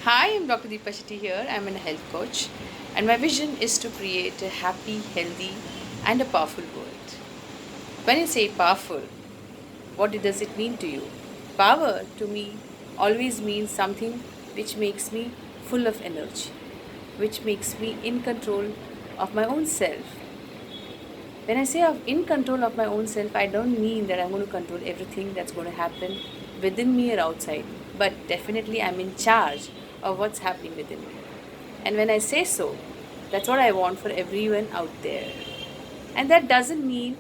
Hi, I'm Dr. Deepa Shetty here. I'm a health coach, and my vision is to create a happy, healthy, and a powerful world. When you say powerful, what does it mean to you? Power to me always means something which makes me full of energy, which makes me in control of my own self. When I say of in control of my own self, I don't mean that I'm going to control everything that's going to happen within me or outside, but definitely I'm in charge of what's happening within me. And when I say so, that's what I want for everyone out there. And that doesn't mean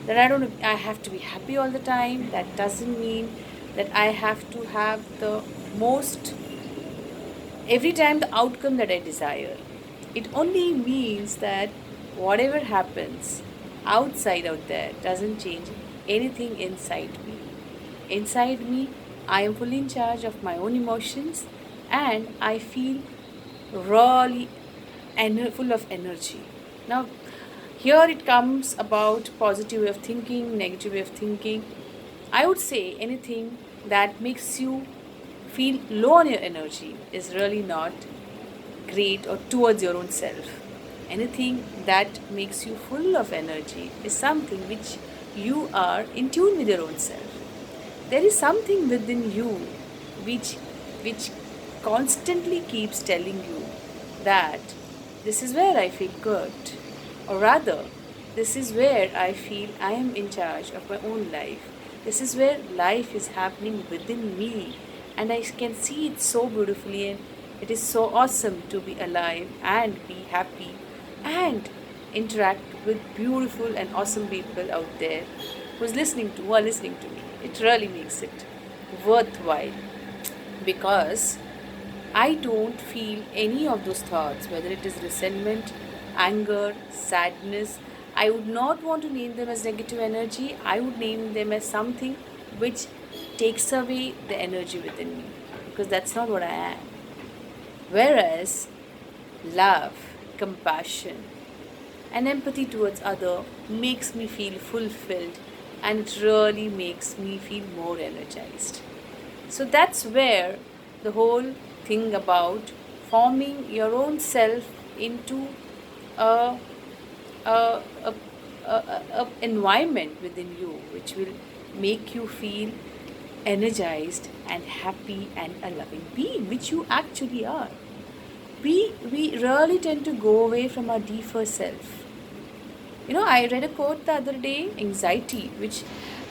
that I have to be happy all the time. That doesn't mean that I have to have the most every time the outcome that I desire. It only means that whatever happens outside out there doesn't change anything inside me. Inside me, I am fully in charge of my own emotions and I feel really full of energy. Now, here it comes about positive way of thinking, negative way of thinking. I would say anything that makes you feel low on your energy is really not great or towards your own self. Anything that makes you full of energy is something which you are in tune with your own self. There is something within you which which constantly keeps telling you that this is where I feel good, or rather this is where I feel I am in charge of my own life. This is where life is happening within me, and I can see it so beautifully, and it is so awesome to be alive and be happy and interact with beautiful and awesome people out there who are listening to me. It really makes it worthwhile because I don't feel any of those thoughts, whether it is resentment, anger, sadness. I would not want to name them as negative energy. I would name them as something which takes away the energy within me, because that's not what I am. Whereas love, compassion, and empathy towards other makes me feel fulfilled, and it really makes me feel more energized. So that's where the whole thing about forming your own self into a, a, a, a environment within you which will make you feel energized and happy and a loving being, which you actually are. We really tend to go away from our deeper self. I read a quote the other day, anxiety, which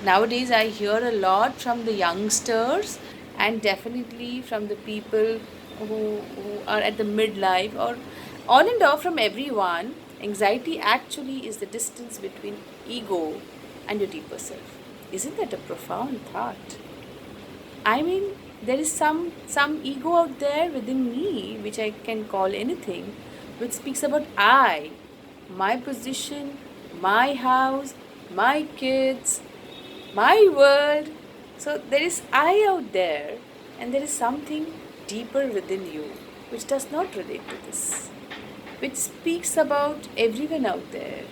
nowadays I hear a lot from the youngsters and definitely from the people who are at the midlife, or on and off from everyone. Anxiety actually is the distance between ego and your deeper self. Isn't that a profound thought? I mean, there is some ego out there within me, which I can call anything, which speaks about I, my position, my house, my kids, my world. So there is I out there, and there is something deeper within you which does not relate to this, which speaks about everyone out there,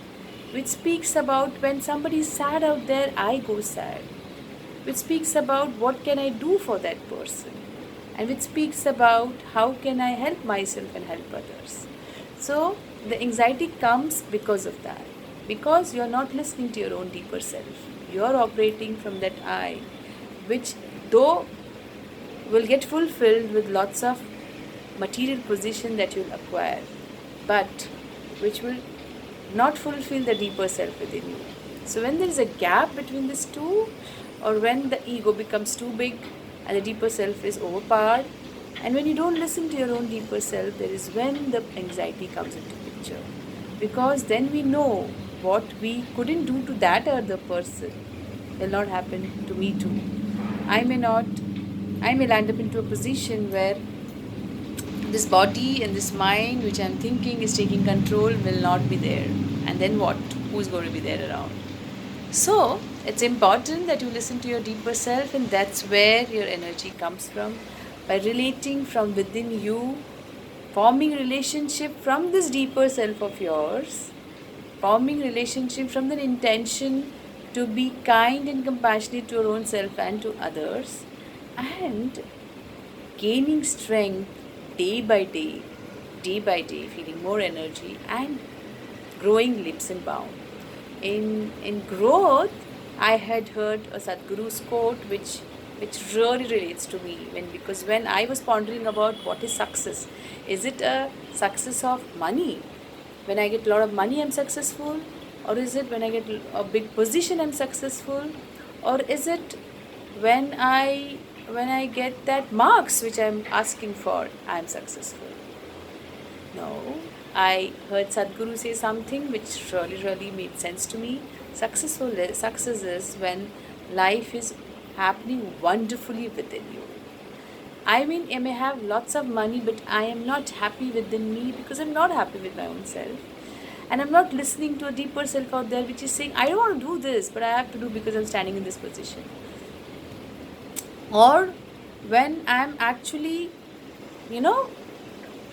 which speaks about when somebody is sad out there, I go sad, which speaks about what can I do for that person, and which speaks about how can I help myself and help others. So the anxiety comes because of that, because you're not listening to your own deeper self. You're operating from that I, which though will get fulfilled with lots of material position that you'll acquire, but which will not fulfill the deeper self within you. So when there is a gap between these two, or when the ego becomes too big and the deeper self is overpowered, and when you don't listen to your own deeper self, there is when the anxiety comes into picture. Because then we know what we couldn't do to that other person will not happen to me too. I may not, I may land up into a position where this body and this mind which I'm thinking is taking control will not be there. And then what? Who's going to be there around? So it's important that you listen to your deeper self, and that's where your energy comes from, by relating from within you, forming relationship from this deeper self of yours, forming relationship from the intention to be kind and compassionate to your own self and to others, and gaining strength day by day, feeling more energy and growing leaps and bounds. In growth, I had heard a Sadhguru's quote which really relates to me because when I was pondering about what is success, is it a success of money? When I get a lot of money, I'm successful, or is it when I get a big position, I'm successful, or is it when I get that marks which I'm asking for, I'm successful? No, I heard Sadhguru say something which really made sense to me. Success is when life is happening wonderfully within you. I mean, I may have lots of money, but I am not happy within me because I'm not happy with my own self. And I'm not listening to a deeper self out there which is saying, I don't want to do this, but I have to do because I'm standing in this position. Or when I'm actually,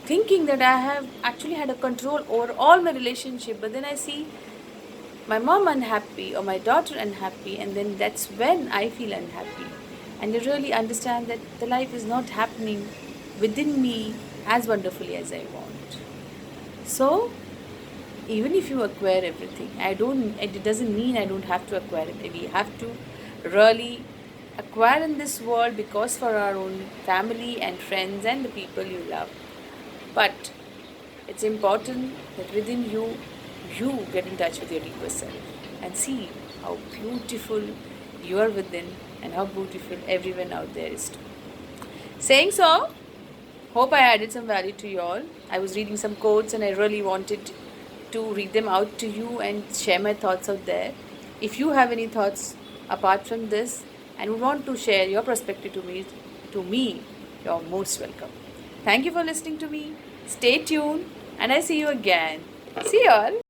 thinking that I have actually had a control over all my relationship, but then I see my mom unhappy or my daughter unhappy, and then that's when I feel unhappy. And I really understand that the life is not happening within me as wonderfully as I want. So even if you acquire everything, it doesn't mean I don't have to acquire it. We have to really acquire in this world because for our own family and friends and the people you love. But it's important that within you, you get in touch with your deeper self and see how beautiful you are within and how beautiful everyone out there is too. Saying so, hope I added some value to you all. I was reading some quotes and I really wanted to read them out to you and share my thoughts out there. If you have any thoughts apart from this and would want to share your perspective to me, you're most welcome. Thank you for listening to me. Stay tuned and I see you again. See you all.